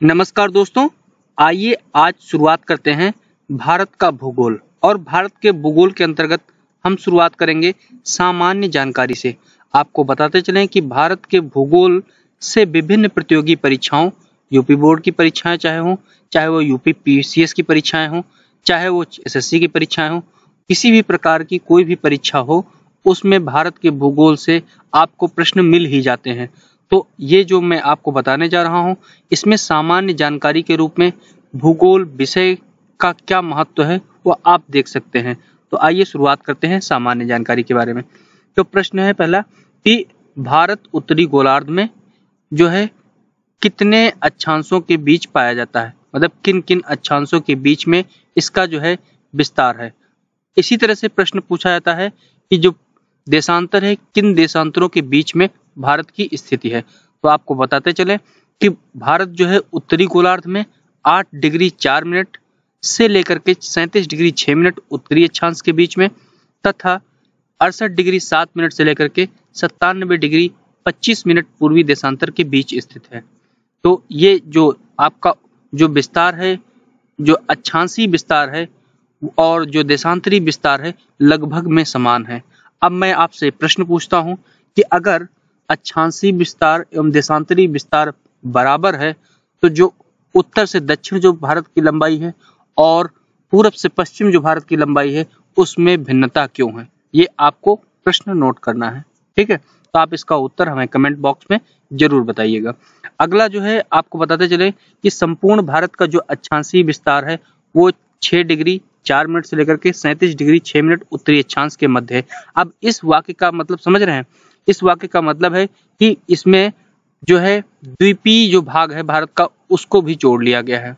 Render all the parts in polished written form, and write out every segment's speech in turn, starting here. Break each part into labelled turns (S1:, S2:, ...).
S1: नमस्कार दोस्तों, आइए आज शुरुआत करते हैं भारत का भूगोल। और भारत के भूगोल के अंतर्गत हम शुरुआत करेंगे सामान्य जानकारी से। आपको बताते चलें कि भारत के भूगोल से विभिन्न प्रतियोगी परीक्षाओं, यूपी बोर्ड की परीक्षाएं चाहे वो यूपी पीसीएस की परीक्षाएं हों, चाहे वो एसएससी की परीक्षाएं हों, किसी भी प्रकार की कोई भी परीक्षा हो, उसमें भारत के भूगोल से आपको प्रश्न मिल ही जाते हैं। तो ये जो मैं आपको बताने जा रहा हूँ, इसमें सामान्य जानकारी के रूप में भूगोल विषय का क्या महत्व है वो आप देख सकते हैं। तो आइए शुरुआत करते हैं सामान्य जानकारी के बारे में। तो प्रश्न है पहला कि भारत उत्तरी गोलार्ध में जो है कितने अक्षांशों के बीच पाया जाता है, मतलब किन किन अक्षांशों के बीच में इसका जो है विस्तार है। इसी तरह से प्रश्न पूछा जाता है कि जो देशांतर है, किन देशांतरों के बीच में भारत की स्थिति है। तो आपको बताते चले कि भारत जो है उत्तरी गोलार्ध में 8 डिग्री 4 मिनट से लेकर के 37 डिग्री 6 मिनट उत्तरी अक्षांश के बीच में, तथा 68 डिग्री 7 मिनट से लेकर के 97 डिग्री 25 मिनट पूर्वी देशांतर के बीच स्थित है। तो ये जो आपका जो विस्तार है, जो अक्षांशीय विस्तार है और जो देशांतरी विस्तार है, लगभग में समान है। अब मैं आपसे प्रश्न पूछता हूं कि अगर अक्षांशीय विस्तार एवं देशांतरी विस्तार बराबर है, तो जो उत्तर से दक्षिण जो भारत की लंबाई है और पूरब से पश्चिम जो भारत की लंबाई है, उसमें भिन्नता क्यों है? ये आपको प्रश्न नोट करना है, ठीक है। तो आप इसका उत्तर हमें कमेंट बॉक्स में जरूर बताइएगा। अगला जो है आपको बताते चले कि संपूर्ण भारत का जो अक्षांशीय विस्तार है वो 6 डिग्री 4 मिनट से लेकर के 37 डिग्री 6 मिनट उत्तरी अक्षांश के मध्य है। अब इस वाक्य का मतलब समझ रहे हैं? इस वाक्य का मतलब है कि इसमें जो है द्वीपीय जो भाग है भारत का, उसको भी जोड़ लिया गया है,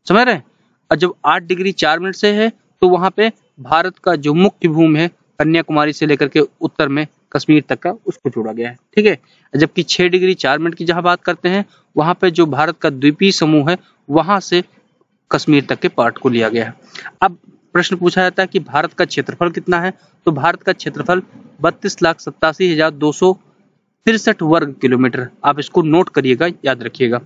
S1: समझ रहे हैं। और जब 8 डिग्री 4 मिनट से है तो वहां पे भारत का जो मुख्य भूमि है, कन्याकुमारी से लेकर के उत्तर में कश्मीर तक का, उसको जोड़ा गया है, ठीक है। जबकि 6 डिग्री 4 मिनट की जहां बात करते हैं, वहां पे जो भारत का द्वीपीय समूह है, वहां से कश्मीर तक के पार्ट को लिया गया है। अब प्रश्न पूछा जाता है कि भारत का क्षेत्रफल कितना है। तो भारत का क्षेत्रफल 32,87,263 वर्ग किलोमीटर। आप इसको नोट करिएगा, याद रखिएगा।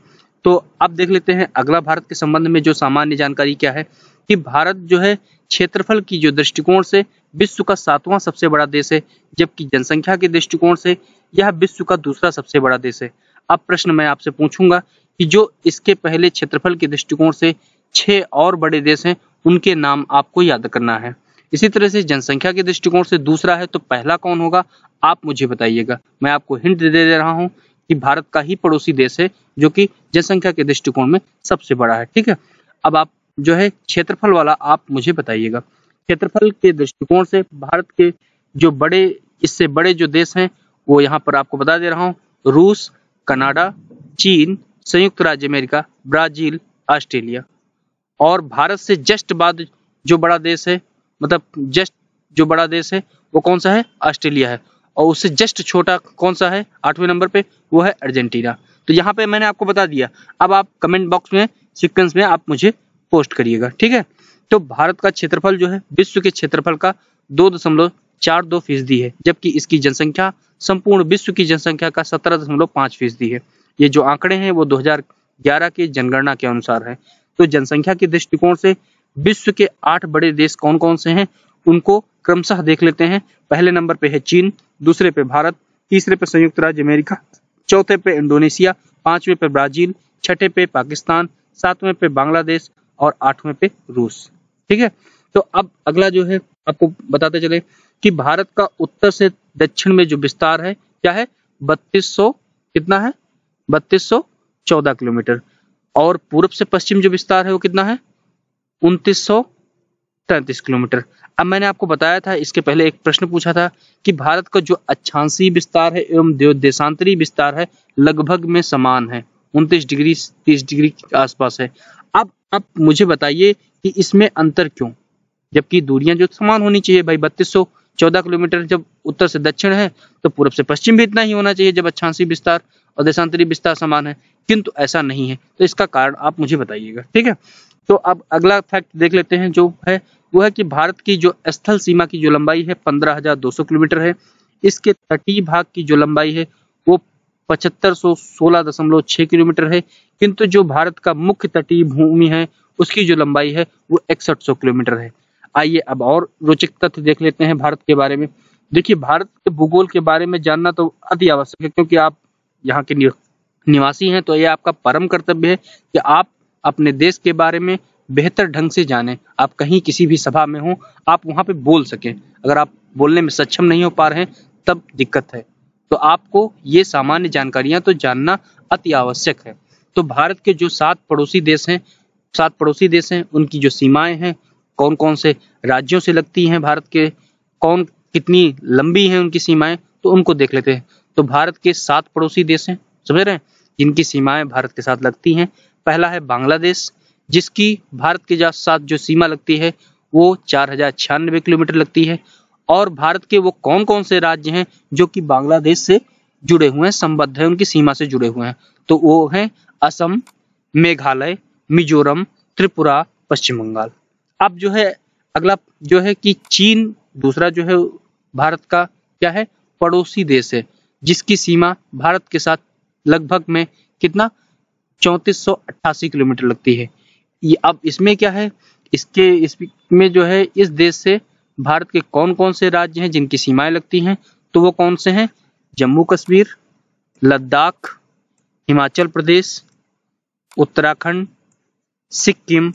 S1: तो अब देख लेते हैं अगला भारत के संबंध में जो सामान्य जानकारी क्या है कि भारत जो है क्षेत्रफल की जो दृष्टिकोण से विश्व का 7वां सबसे बड़ा देश है, जबकि जनसंख्या के दृष्टिकोण से यह विश्व का दूसरा सबसे बड़ा देश है। अब प्रश्न मैं आपसे पूछूंगा कि जो इसके पहले क्षेत्रफल के दृष्टिकोण से 6 और बड़े देश हैं, उनके नाम आपको याद करना है। इसी तरह से जनसंख्या के दृष्टिकोण से दूसरा है, तो पहला कौन होगा आप मुझे बताइएगा। मैं आपको हिंट दे रहा हूं कि भारत का ही पड़ोसी देश है जो कि जनसंख्या के दृष्टिकोण में सबसे बड़ा है, ठीक है। अब आप जो है क्षेत्रफल वाला आप मुझे बताइएगा। क्षेत्रफल के दृष्टिकोण से भारत के जो बड़े, इससे बड़े जो देश हैं, वो यहाँ पर आपको बता दे रहा हूँ: रूस, कनाडा, चीन, संयुक्त राज्य अमेरिका, ब्राजील, ऑस्ट्रेलिया। और भारत से जस्ट बाद जो बड़ा देश है, मतलब जस्ट जो बड़ा देश है, वो कौन सा है? ऑस्ट्रेलिया है। और उससे जस्ट छोटा कौन सा है 8वें नंबर पे? वो है अर्जेंटीना। तो यहाँ पे मैंने आपको बता दिया। अब आप कमेंट बॉक्स में सीक्वेंस में आप मुझे पोस्ट करिएगा, ठीक है। तो भारत का क्षेत्रफल जो है विश्व के क्षेत्रफल का 2.42% है, जबकि इसकी जनसंख्या संपूर्ण विश्व की जनसंख्या का 17.5% है। ये जो आंकड़े हैं वो 2011 के जनगणना के अनुसार है। तो जनसंख्या के दृष्टिकोण से विश्व के 8 बड़े देश कौन कौन से हैं, उनको क्रमशः देख लेते हैं। पहले नंबर पे है चीन, दूसरे पे भारत, तीसरे पे संयुक्त राज्य अमेरिका, चौथे पे इंडोनेशिया, 5वें पे ब्राजील, छठे पे पाकिस्तान, 7वें पे बांग्लादेश और 8वें पे रूस, ठीक है। तो अब अगला जो है आपको बताते चले कि भारत का उत्तर से दक्षिण में जो विस्तार है क्या है? 3200 कितना है? 3214 किलोमीटर। और पूर्व से पश्चिम जो विस्तार है वो कितना है? 2933 किलोमीटर। अब मैंने आपको बताया था, इसके पहले एक प्रश्न पूछा था कि भारत का जो अक्षांशीय विस्तार है एवं देशांतरी विस्तार है, लगभग में समान है, 29 डिग्री 30 डिग्री के आसपास है। अब आप मुझे बताइए कि इसमें अंतर क्यों, जबकि दूरियां जो समान होनी चाहिए भाई। 3214 किलोमीटर जब उत्तर से दक्षिण है, तो पूर्व से पश्चिम भी इतना ही होना चाहिए जब अक्षांशीय विस्तार और देशांतरी विस्तार समान है, किंतु ऐसा नहीं है। तो इसका कारण आप मुझे बताइएगा, ठीक है। तो अब अगला फैक्ट देख लेते हैं, जो है वो है कि भारत की जो स्थल सीमा की जो लंबाई है 15,200 किलोमीटर है। इसके तटीय भाग की जो लंबाई है वो 7516.6 किलोमीटर है, किंतु जो भारत का मुख्य तटीय भूमि है उसकी जो लंबाई है वो 6100 किलोमीटर है। आइए अब और रोचक तथ्य देख लेते हैं भारत के बारे में। देखिए, भारत के भूगोल के बारे में जानना तो अति आवश्यक है, क्योंकि आप यहाँ के निवासी हैं, तो यह आपका परम कर्तव्य है कि आप अपने देश के बारे में बेहतर ढंग से जानें। आप कहीं किसी भी सभा में हो, आप वहाँ पे बोल सकें। अगर आप बोलने में सक्षम नहीं हो पा रहे हैं तब दिक्कत है, तो आपको ये सामान्य जानकारियां तो जानना अति आवश्यक है। तो भारत के जो 7 पड़ोसी देश हैं उनकी जो सीमाएं हैं, कौन कौन से राज्यों से लगती हैं भारत के, कौन कितनी लंबी हैं उनकी सीमाएं, तो उनको देख लेते हैं। तो भारत के 7 पड़ोसी देश हैं, समझ रहे हैं, जिनकी सीमाएं भारत के साथ लगती हैं। पहला है बांग्लादेश, जिसकी भारत के साथ जो सीमा लगती है वो 4096 किलोमीटर लगती है। और भारत के वो कौन कौन से राज्य हैं जो कि बांग्लादेश से जुड़े हुए हैं, संबद्ध हैं, उनकी सीमा से जुड़े हुए हैं, तो वो हैं असम, मेघालय, मिजोरम, त्रिपुरा, पश्चिम बंगाल। अब जो है अगला जो है कि चीन दूसरा जो है भारत का क्या है, पड़ोसी देश है, जिसकी सीमा भारत के साथ लगभग में कितना 3488 किलोमीटर लगती है। ये अब इसमें क्या है, इसमें जो है इस देश से भारत के कौन कौन से राज्य हैं जिनकी सीमाएं लगती हैं, तो वो कौन से हैं, जम्मू कश्मीर, लद्दाख, हिमाचल प्रदेश, उत्तराखंड, सिक्किम,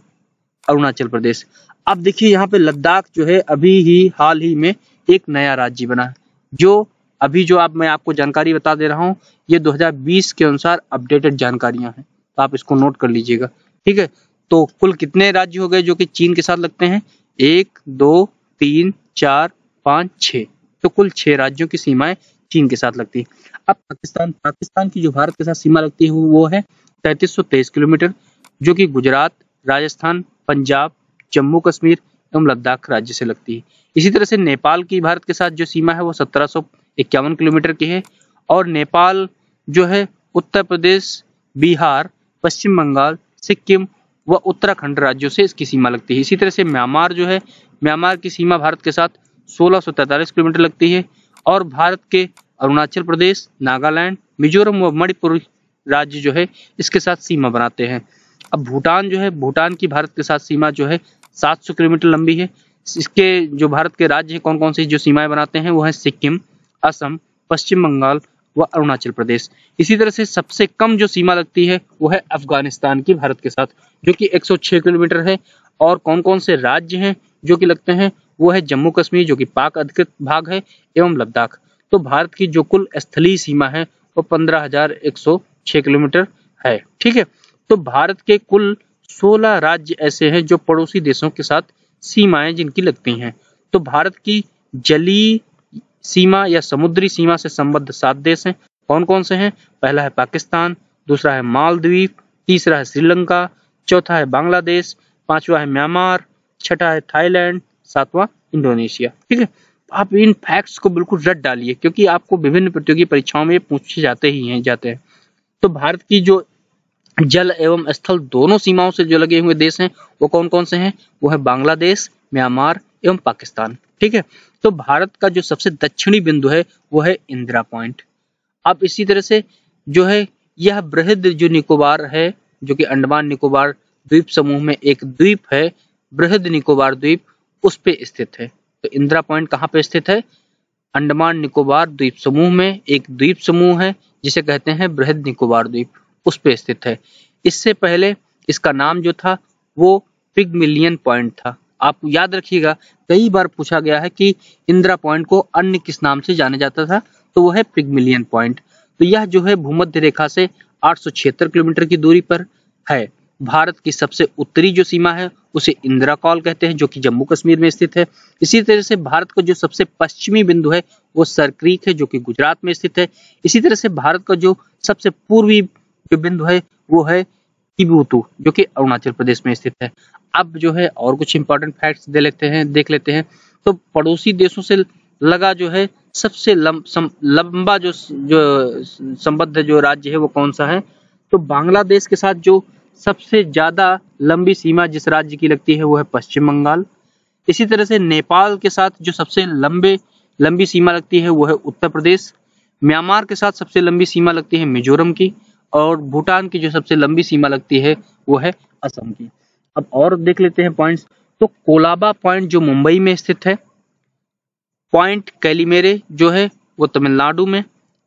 S1: अरुणाचल प्रदेश। अब देखिए यहाँ पे लद्दाख जो है अभी हाल ही में एक नया राज्य बना है, जो अभी जो मैं आपको जानकारी बता दे रहा हूँ ये 2020 के अनुसार अपडेटेड जानकारियां हैं, तो आप इसको नोट कर लीजिएगा, ठीक है। तो कुल कितने राज्य हो गए जो कि चीन के साथ लगते हैं, 1 2 3 4 5 6, तो कुल 6 राज्यों की सीमाएं चीन के साथ लगती है। अब पाकिस्तान की जो भारत के साथ सीमा लगती है वो है 3323 किलोमीटर, जो कि गुजरात, राजस्थान, पंजाब, जम्मू कश्मीर एवं लद्दाख राज्य से लगती है। इसी तरह से नेपाल की भारत के साथ जो सीमा है वो 1751 किलोमीटर की है, और नेपाल जो है उत्तर प्रदेश, बिहार, पश्चिम बंगाल, सिक्किम व उत्तराखंड राज्यों से इसकी सीमा लगती है। इसी तरह से म्यांमार जो है, म्यांमार की सीमा भारत के साथ 1643 किलोमीटर लगती है, और भारत के अरुणाचल प्रदेश, नागालैंड, मिजोरम व मणिपुर राज्य जो है इसके साथ सीमा बनाते हैं। अब भूटान जो है, भूटान की भारत के साथ सीमा जो है 700 किलोमीटर लंबी है। इसके जो भारत के राज्य हैं कौन कौन से जो सीमाएं बनाते हैं वो है सिक्किम, असम, पश्चिम बंगाल व अरुणाचल प्रदेश। इसी तरह से सबसे कम जो सीमा लगती है वो है अफगानिस्तान की भारत के साथ, जो कि 106 किलोमीटर है। और कौन कौन से राज्य हैं जो कि लगते हैं वो है जम्मू कश्मीर, जो कि पाक अधिकृत भाग है, एवं लद्दाख। तो भारत की जो कुल स्थलीय सीमा है वो 15,106 किलोमीटर है, ठीक है। तो भारत के कुल 16 राज्य ऐसे हैं जो पड़ोसी देशों के साथ सीमाएं जिनकी लगती हैं। तो भारत की जलीय सीमा या समुद्री सीमा से संबद्ध 7 देश हैं। कौन कौन से हैं, पहला है पाकिस्तान, दूसरा है मालदीव, तीसरा है श्रीलंका, चौथा है बांग्लादेश, पांचवा है म्यांमार, छठा है थाईलैंड, सातवां इंडोनेशिया, ठीक है। आप इन फैक्ट्स को बिल्कुल रट डालिए, क्योंकि आपको विभिन्न प्रतियोगी परीक्षाओं में पूछे जाते हैं। तो भारत की जो जल एवं स्थल दोनों सीमाओं से जो लगे हुए देश हैं वो कौन कौन से हैं, वो है बांग्लादेश, म्यांमार एवं पाकिस्तान, ठीक है। तो भारत का जो सबसे दक्षिणी बिंदु है वो है इंदिरा पॉइंट। अब इसी तरह से जो है यह बृहद जो निकोबार है, जो कि अंडमान निकोबार द्वीप समूह में एक द्वीप है, बृहद निकोबार द्वीप, उस पे स्थित है। तो इंदिरा पॉइंट कहाँ पे स्थित है, अंडमान निकोबार द्वीप समूह में एक द्वीप समूह है जिसे कहते हैं बृहद निकोबार द्वीप, उस पे स्थित है। इससे पहले इसका नाम जो था वो पिग्मिलियन पॉइंट था। आप याद रखिएगा, कई बार पूछा गया है कि इंदिरा पॉइंट को अन्य किस नाम से जाना जाता था, तो वो है पिग्मिलियन पॉइंट। तो यह जो है भूमध्य रेखा से 876 किलोमीटर की दूरी पर है। भारत की सबसे उत्तरी जो सीमा है उसे इंदिरा कॉल कहते हैं, जो कि जम्मू कश्मीर में स्थित है। इसी तरह से भारत का जो सबसे पश्चिमी बिंदु है वो सर क्रीक है, जो कि गुजरात में स्थित है। इसी तरह से भारत का जो सबसे पूर्वी जो बिंदु है वो है किबुतु, जो कि अरुणाचल प्रदेश में स्थित है। अब जो है और कुछ इंपॉर्टेंट फैक्ट्स देख लेते हैं। तो पड़ोसी देशों से लगा जो है सबसे लंबा जो संबद्ध जो राज्य है वो कौन सा है, तो बांग्लादेश के साथ जो सबसे ज्यादा लंबी सीमा जिस राज्य की लगती है वो है पश्चिम बंगाल। इसी तरह से नेपाल के साथ जो सबसे लंबी सीमा लगती है वो है उत्तर प्रदेश। म्यांमार के साथ सबसे लंबी सीमा लगती है मिजोरम की, और भूटान की जो सबसे लंबी सीमा लगती है वो है असम की। अब और देख लेते हैं पॉइंट्स। तो कोलाबा पॉइंट जो मुंबई में स्थित है, पॉइंट कैलिमेरे जो है वो तमिलनाडु में,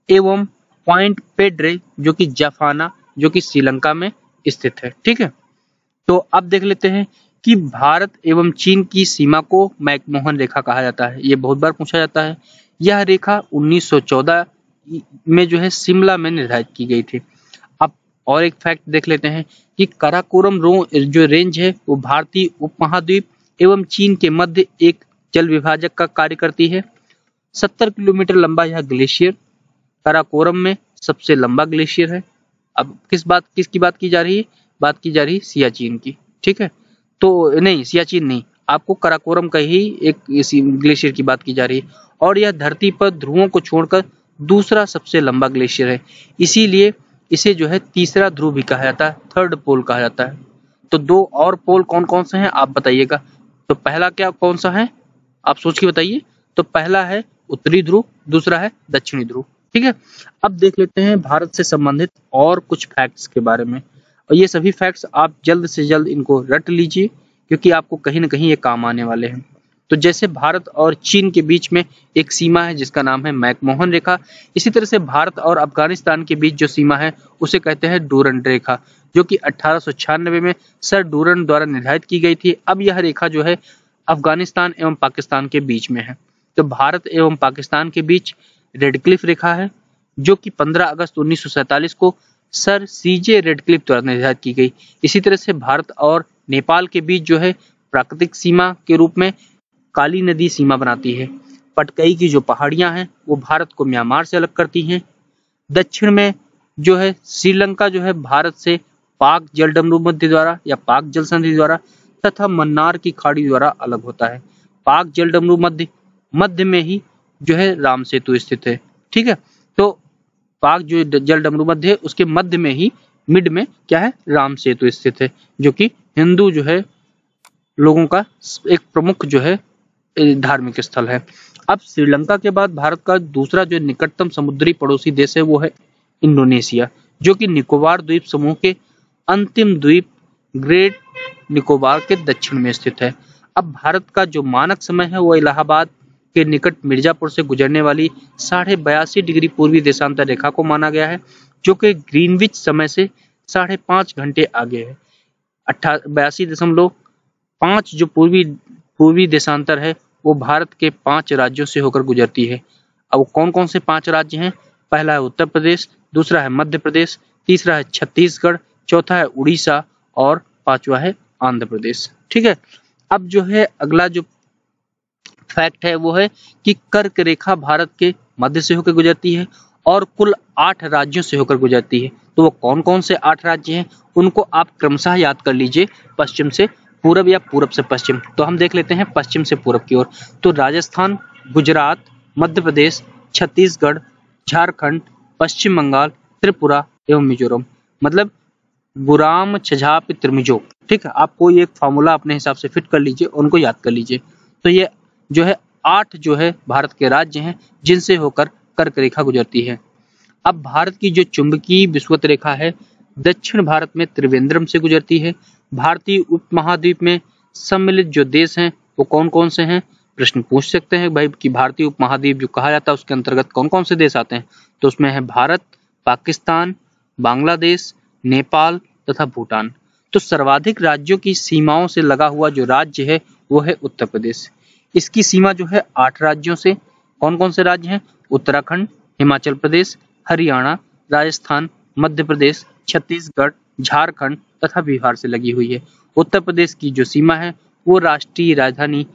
S1: एवं पॉइंट पेड्रे जो कि जाफाना जो कि श्रीलंका में स्थित है। ठीक है, तो अब देख लेते हैं कि भारत एवं चीन की सीमा को मैकमोहन रेखा कहा जाता है। ये बहुत बार पूछा जाता है। यह रेखा 1914 में जो है शिमला में निर्धारित की गई थी। अब और एक फैक्ट देख लेते हैं कि काराकोरम जो रेंज है वो भारतीय उपमहाद्वीप एवं चीन के मध्य एक जल विभाजक का कार्य करती है। 70 किलोमीटर लंबा यह ग्लेशियर काराकोरम में सबसे लंबा ग्लेशियर है। अब किसकी बात की जा रही है? बात की जा रही है सियाचिन की। ठीक है, तो नहीं, सियाचिन नहीं, आपको काराकोरम का ही एक ग्लेशियर की बात की जा रही है। और यह धरती पर ध्रुवों को छोड़कर दूसरा सबसे लंबा ग्लेशियर है, इसीलिए इसे जो है तीसरा ध्रुव भी कहा जाता है, थर्ड पोल कहा जाता है। तो दो और पोल कौन कौन से हैं आप बताइएगा। तो पहला क्या कौन सा है आप सोच के बताइए। तो पहला है उत्तरी ध्रुव, दूसरा है दक्षिणी ध्रुव। ठीक है, अब देख लेते हैं भारत से संबंधित और कुछ फैक्ट्स के बारे में, और ये सभी फैक्ट्स आप जल्द से जल्द इनको रट लीजिए क्योंकि आपको कहीं ना कहीं ये काम आने वाले हैं। तो जैसे भारत और चीन के बीच में एक सीमा है जिसका नाम है मैकमोहन रेखा, इसी तरह से भारत और अफगानिस्तान के बीच जो सीमा है उसे कहते हैं डूरंड रेखा, जो कि 1896 में सर डूरंड द्वारा निर्धारित की गई थी। अब यह रेखा जो है अफगानिस्तान एवं पाकिस्तान के बीच में है। तो भारत एवं पाकिस्तान के बीच रेडक्लिफ रेखा है, जो कि 15 अगस्त 1947 को सर सीजे रेडक्लिफ द्वारा निर्धारित की गई। इसी तरह से भारत और नेपाल के बीच जो है प्राकृतिक सीमा के रूप में काली नदी सीमा बनाती है। पटकई की जो पहाड़ियां हैं वो भारत को म्यांमार से अलग करती हैं। दक्षिण में जो है श्रीलंका जो है भारत से पाक जलडमरू मध्य द्वारा या पाक जल संधि द्वारा तथा मन्नार की खाड़ी द्वारा अलग होता है। पाक जलडमरू मध्य में ही जो है राम सेतु स्थित है। ठीक है, तो पाक जो जलडमरू मध्य है उसके मध्य में ही मिड में क्या है राम सेतु स्थित है, जो कि हिंदू जो है लोगों का एक प्रमुख जो है धार्मिक स्थल है। अब श्रीलंका के बाद भारत का दूसरा जो निकटतम समुद्री पड़ोसी देश है वो है इंडोनेशिया, जो कि निकोबार द्वीप समूह के अंतिम द्वीप ग्रेट निकोबार के दक्षिण में स्थित है। अब भारत का जो मानक समय है वो इलाहाबाद के निकट मिर्जापुर से गुजरने वाली 82.5 डिग्री पूर्वी देशांतर रेखा को माना गया है, जो कि ग्रीनविच समय से 5.5 घंटे आगे है। 82.5 जो पूर्वी देशांतर है वो भारत के 5 राज्यों से होकर गुजरती है। अब कौन कौन से 5 राज्य हैं? पहला है उत्तर प्रदेश, दूसरा है मध्य प्रदेश, तीसरा है छत्तीसगढ़, चौथा है उड़ीसा और पांचवा है आंध्र प्रदेश। ठीक है, अब जो है अगला जो फैक्ट है वो है कि कर्क रेखा भारत के मध्य से होकर गुजरती है और कुल 8 राज्यों से होकर गुजरती है। तो वो कौन कौन से 8 राज्य हैं उनको आप क्रमशः याद कर लीजिए, पश्चिम से पूरब या पूरब से पश्चिम। तो हम देख लेते हैं पश्चिम से पूरब की ओर। तो राजस्थान, गुजरात, मध्य प्रदेश, छत्तीसगढ़, झारखंड, पश्चिम बंगाल, त्रिपुरा एवं मिजोरम, मतलब गुराम छजाप त्रिमिजो। ठीक है, आपको ये एक फार्मूला अपने हिसाब से फिट कर लीजिए, उनको याद कर लीजिए। तो ये जो है 8 जो है भारत के राज्य हैं जिनसे होकर कर्क रेखा गुजरती है। अब भारत की जो चुंबकीय विषुवत रेखा है दक्षिण भारत में त्रिवेंद्रम से गुजरती है। भारतीय उपमहाद्वीप में सम्मिलित जो देश हैं वो कौन कौन से हैं? प्रश्न पूछ सकते हैं भाई कि भारतीय उपमहाद्वीप जो कहा जाता है उसके अंतर्गत कौन कौन से देश आते हैं। तो उसमें है भारत, पाकिस्तान, बांग्लादेश, नेपाल तथा भूटान। तो सर्वाधिक राज्यों की सीमाओं से लगा हुआ जो राज्य है वो है उत्तर प्रदेश। इसकी सीमा जो है 8 राज्यों से। कौन कौन से राज्य हैं? उत्तराखंड, हिमाचल प्रदेश, हरियाणा, राजस्थान, मध्य प्रदेश, छत्तीसगढ़, झारखंड तथा बिहार से लगी हुई है। उत्तर प्रदेश की जो सीमा है वो राष्ट्रीय राजधानी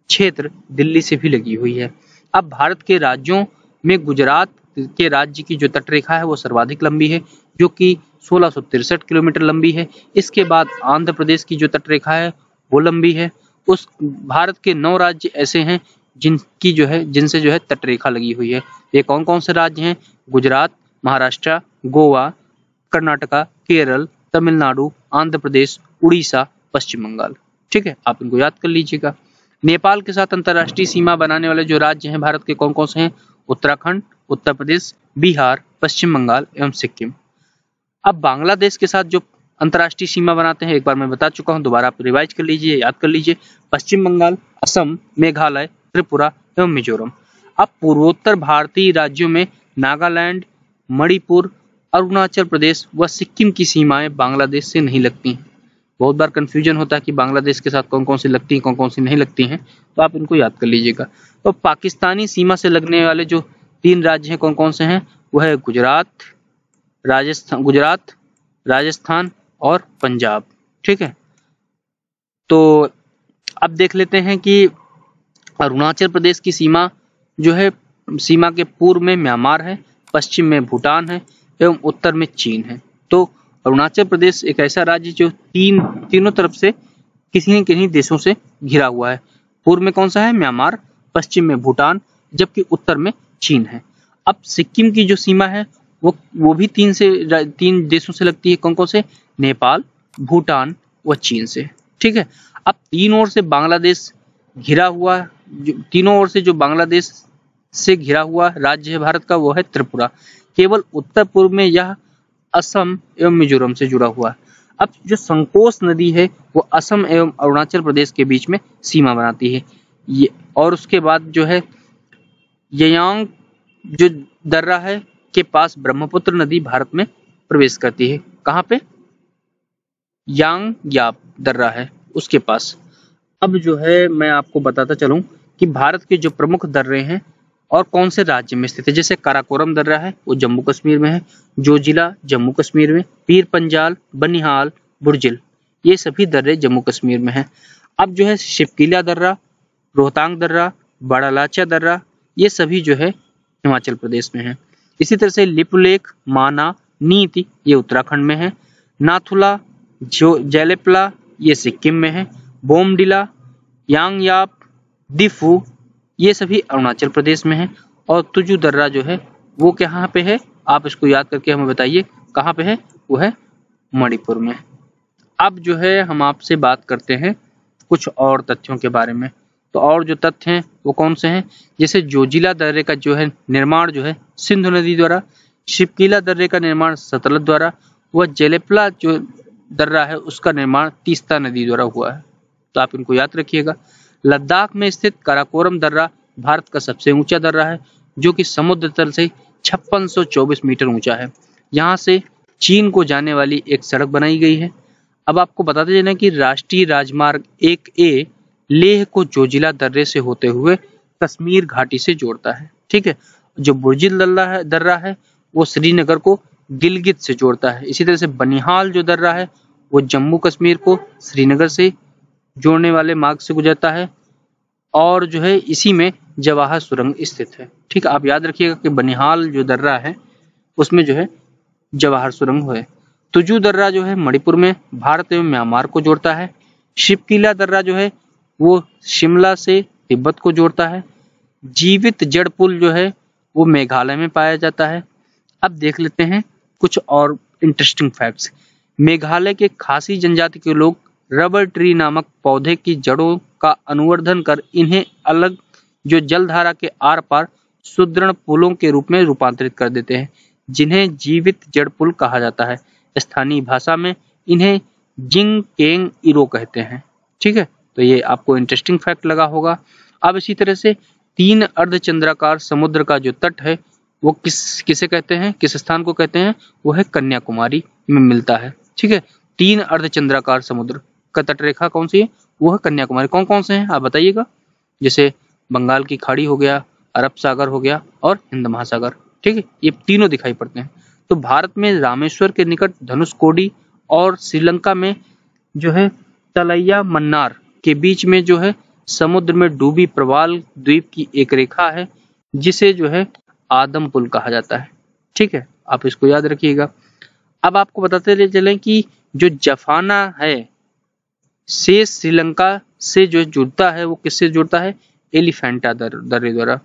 S1: क्षेत्र दिल्ली से भी लगी हुई है। अब भारत के राज्यों में गुजरात के राज्य की जो तटरेखा है वो सर्वाधिक लंबी है, जो कि 1663 किलोमीटर लंबी है। इसके बाद आंध्र प्रदेश की जो तटरेखा है वो लंबी है। उस भारत के 9 राज्य ऐसे हैं जिनसे जो है तटरेखा लगी हुई है। ये कौन कौन से राज्य हैं? गुजरात, महाराष्ट्र, गोवा, कर्नाटका, केरल, तमिलनाडु, आंध्र प्रदेश, उड़ीसा, पश्चिम बंगाल। ठीक है, आप इनको याद कर लीजिएगा। नेपाल के साथ अंतर्राष्ट्रीय सीमा बनाने वाले जो राज्य हैं भारत के कौन कौन से हैं? उत्तराखंड, उत्तर प्रदेश, बिहार, पश्चिम बंगाल एवं सिक्किम। अब बांग्लादेश के साथ जो अंतर्राष्ट्रीय सीमा बनाते हैं एक बार मैं बता चुका हूं, दोबारा आप रिवाइज कर लीजिए, याद कर लीजिए। पश्चिम बंगाल, असम, मेघालय, त्रिपुरा एवं मिजोरम। अब पूर्वोत्तर भारतीय राज्यों में नागालैंड, मणिपुर, अरुणाचल प्रदेश व सिक्किम की सीमाएं बांग्लादेश से नहीं लगती हैं। बहुत बार कंफ्यूजन होता है कि बांग्लादेश के साथ कौन कौन सी लगती हैं, कौन कौन सी नहीं लगती हैं, तो आप इनको याद कर लीजिएगा। तो पाकिस्तानी सीमा से लगने वाले जो 3 राज्य हैं कौन कौन से हैं, वह है गुजरात, राजस्थान और पंजाब। ठीक है, तो अब देख लेते हैं कि अरुणाचल प्रदेश की सीमा जो है, सीमा के पूर्व में म्यांमार है, पश्चिम में भूटान है एवं उत्तर में चीन है। तो अरुणाचल प्रदेश एक ऐसा राज्य जो तीनों तरफ से किसी न किसी देशों से घिरा हुआ है। पूर्व में कौन सा है, म्यांमार, पश्चिम में भूटान, जबकि उत्तर में चीन है। अब सिक्किम की जो सीमा है वो भी 3 देशों से लगती है। कौन कौन से, नेपाल, भूटान व चीन से। ठीक है, अब तीनों ओर से बांग्लादेश घिरा हुआ, तीनों ओर से जो बांग्लादेश से घिरा हुआ राज्य है भारत का, वो है त्रिपुरा। केवल उत्तर पूर्व में यह असम एवं मिजोरम से जुड़ा हुआ है। अब जो संकोस नदी है वो असम एवं अरुणाचल प्रदेश के बीच में सीमा बनाती है। ये और उसके बाद जो है यांग जो दर्रा है के पास ब्रह्मपुत्र नदी भारत में प्रवेश करती है। कहाँ पे, यांग दर्रा है उसके पास। अब जो है मैं आपको बताता चलूं कि भारत के जो प्रमुख दर्रे हैं और कौन से राज्य में स्थित है। जैसे काराकोरम दर्रा है वो जम्मू कश्मीर में है, जोजिला जम्मू कश्मीर में, पीर पंजाल, बनिहाल, बुर्जिल ये सभी दर्रे जम्मू कश्मीर में है। अब जो है शिवकीला दर्रा, रोहतांग दर्रा, बड़ा लाचा दर्रा ये सभी जो है हिमाचल प्रदेश में है। इसी तरह से लिपुलेख, माना, नीति ये उत्तराखंड में है, नाथुला, जैलेपला ये सिक्किम में है, बोमडिला, यांगयाप, दिफू ये सभी अरुणाचल प्रदेश में है, और तुजू दर्रा जो है वो कहाँ पे है, आप इसको याद करके हमें बताइए कहाँ पे है, वो है मणिपुर में। अब जो है हम आपसे बात करते हैं कुछ और तथ्यों के बारे में। तो और जो तथ्य हैं वो कौन से हैं, जैसे जोजिला दर्रे का जो है निर्माण जो है सिंधु नदी द्वारा, शिवकीला दर्रे का निर्माण सतलज द्वारा, व जेलेपला जो दर्रा है उसका निर्माण तीस्ता नदी द्वारा हुआ है। तो आप इनको याद रखिएगा। लद्दाख में स्थित काराकोरम दर्रा भारत का सबसे ऊंचा दर्रा है, जो कि समुद्र तल से 5624 मीटर ऊंचा है। यहाँ से चीन को जाने वाली एक सड़क बनाई गई है। अब आपको बताते चलें कि राष्ट्रीय राजमार्ग 1A लेह को जोजिला दर्रे से होते हुए कश्मीर घाटी से जोड़ता है। ठीक है, जो बुर्जिल दर्रा है वो श्रीनगर को गिलगित से जोड़ता है। इसी तरह से बनिहाल जो दर्रा है वो जम्मू कश्मीर को श्रीनगर से जोड़ने वाले मार्ग से गुजरता है, और जो है इसी में जवाहर सुरंग स्थित है। ठीक है, आप याद रखिएगा कि बनिहाल जो दर्रा है उसमें जो है जवाहर सुरंग है। तुजू दर्रा जो है मणिपुर में भारत एवं म्यांमार को जोड़ता है। शिवकीला दर्रा जो है वो शिमला से तिब्बत को जोड़ता है। जीवित जड़ पुल जो है वो मेघालय में पाया जाता है। अब देख लेते हैं कुछ और इंटरेस्टिंग फैक्ट्स। मेघालय के खासी जनजाति के लोग रबर ट्री नामक पौधे की जड़ों का अनुवर्धन कर इन्हें अलग जो जलधारा के आर पार सुदृढ़ पुलों के रूप में रूपांतरित कर देते हैं, जिन्हें जीवित जड़ पुल कहा जाता है। स्थानीय भाषा में इन्हें जिंग केंग इरो कहते हैं। ठीक है, तो ये आपको इंटरेस्टिंग फैक्ट लगा होगा। अब इसी तरह से 3 अर्धचंद्राकार समुद्र का जो तट है वो किसे कहते हैं, किस स्थान को कहते हैं, वो है कन्याकुमारी में मिलता है। ठीक है, 3 अर्धचंद्राकार समुद्र का तट रेखा कौन सी है, वो है कन्याकुमारी। कौन कौन से हैं आप बताइएगा, जैसे बंगाल की खाड़ी हो गया, अरब सागर हो गया और हिंद महासागर। ठीक है, ये तीनों दिखाई पड़ते हैं। तो भारत में रामेश्वर के निकट धनुषकोडी और श्रीलंका में जो है तलैया मन्नार के बीच में जो है समुद्र में डूबी प्रवाल द्वीप की एक रेखा है, जिसे जो है आदम पुल कहा जाता है। ठीक है, आप इसको याद रखिएगा। अब आपको बताते चलें कि जो जफाना है से श्रीलंका से जो जुड़ता है वो किससे जुड़ता है, एलिफेंटा दर्रे द्वारा।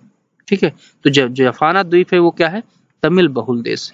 S1: ठीक है, तो जफाना द्वीप है वो क्या है, तमिल बहुल देश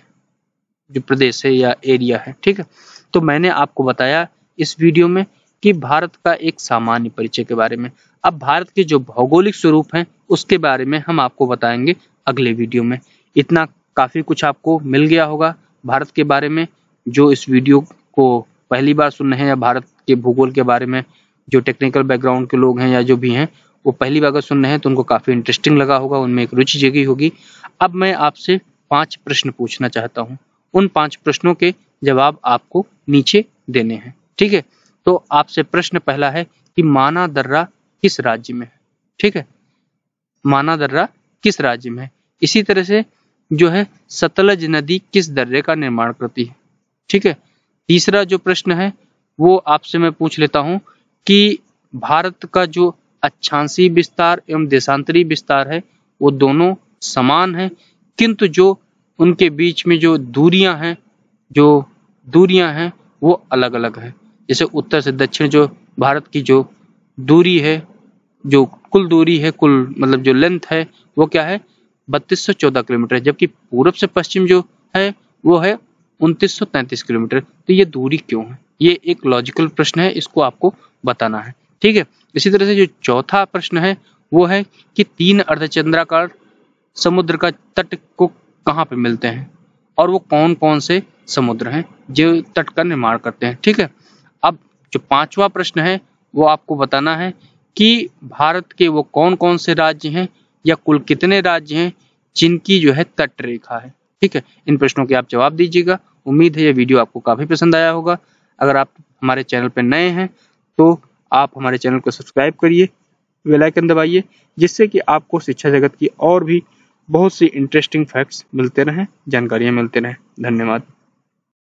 S1: जो प्रदेश है या एरिया है। ठीक है, तो मैंने आपको बताया इस वीडियो में कि भारत का एक सामान्य परिचय के बारे में। अब भारत के जो भौगोलिक स्वरूप हैं उसके बारे में हम आपको बताएंगे अगले वीडियो में। इतना काफी कुछ आपको मिल गया होगा भारत के बारे में। जो इस वीडियो को पहली बार सुन रहे हैं या भारत के भूगोल के बारे में जो टेक्निकल बैकग्राउंड के लोग हैं या जो भी हैं वो पहली बार अगर सुन रहे हैं तो उनको काफी इंटरेस्टिंग लगा होगा, उनमें एक रुचि जगी होगी। अब मैं आपसे 5 प्रश्न पूछना चाहता हूं। उन 5 प्रश्नों के जवाब आपको नीचे देने हैं, ठीक है। तो आपसे प्रश्न पहला है कि माना दर्रा किस राज्य में है, ठीक है। माना दर्रा किस राज्य में है। इसी तरह से जो है सतलज नदी किस दर्रे का निर्माण करती है, ठीक है। तीसरा जो प्रश्न है वो आपसे मैं पूछ लेता हूं कि भारत का जो अक्षांशीय विस्तार एवं देशांतरी विस्तार है वो दोनों समान है, किंतु जो उनके बीच में जो दूरियां हैं वो अलग अलग है। जैसे उत्तर से दक्षिण जो भारत की जो दूरी है, जो कुल दूरी है, कुल मतलब जो लेंथ है वो क्या है 3214 किलोमीटर है, जबकि पूर्व से पश्चिम जो है वो है 2933 किलोमीटर। तो ये दूरी क्यों है, ये एक लॉजिकल प्रश्न है, इसको आपको बताना है, ठीक है। इसी तरह से जो चौथा प्रश्न है वो है कि 3 अर्धचंद्राकार समुद्र का तट को कहाँ पे मिलते हैं और वो कौन कौन से समुद्र हैं जो तट का निर्माण करते हैं, ठीक है। अब जो 5वां प्रश्न है वो आपको बताना है कि भारत के वो कौन कौन से राज्य हैं या कुल कितने राज्य हैं जिनकी जो है तट रेखा है, ठीक है। इन प्रश्नों के आप जवाब दीजिएगा। उम्मीद है ये वीडियो आपको काफी पसंद आया होगा। अगर आप हमारे चैनल पर नए हैं तो आप हमारे चैनल को सब्सक्राइब करिए, बेल आइकन दबाइए, जिससे कि आपको शिक्षा जगत की और भी बहुत सी इंटरेस्टिंग फैक्ट्स मिलते रहें, जानकारियां मिलते रहें। धन्यवाद।